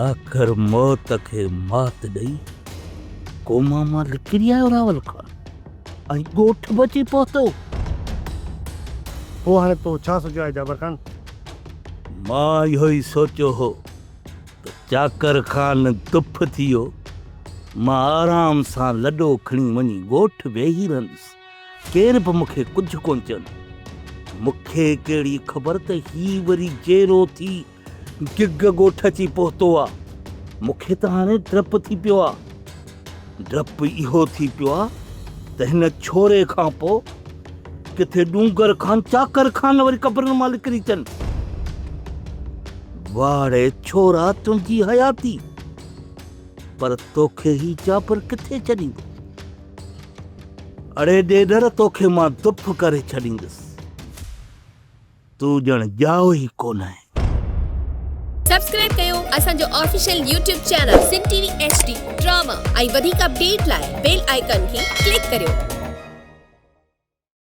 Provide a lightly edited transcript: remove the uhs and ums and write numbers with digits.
आखिर मौत खे मात ॾेई कोमा मां निकिरी आयो रावल खान ऐं ॻोठ बची पहुतो। पोइ हाणे तो छा सोचियो आहे जाबर खान? मां इहो ई सोचियो हो त चाकर खान दुफ थी वियो, मां आराम सां लॾो खणी वञी ॻोठ वेही रहंदुसि, केर बि मूंखे कुझु कोन चवंदो। मूंखे कहिड़ी ख़बर त ही वरी जेरो थी गिग ॻोठ अची पहुतो आहे। मूंखे त हाणे डपु थी पियो आहे। डपु इहो थी पियो आहे त हिन छोरे खां पोइ किथे डूंगर खान चाकर खान वरी कब्रनि मां निकिरी अचनि। वाड़े छोरा तुंहिंजी हयाती, पर तोखे ही चापर किथे छॾींदो? अड़े ॾेडर, तोखे मां दुफ करे छॾींदुसि, तूं ॼण ॼाओ ई कोन आहे। सब्सक्राइब कयो असांजो official YouTube channel Singh TV HD drama ऐं वधीक अपडेट लाइ बेल आइकन खे क्लिक करियो।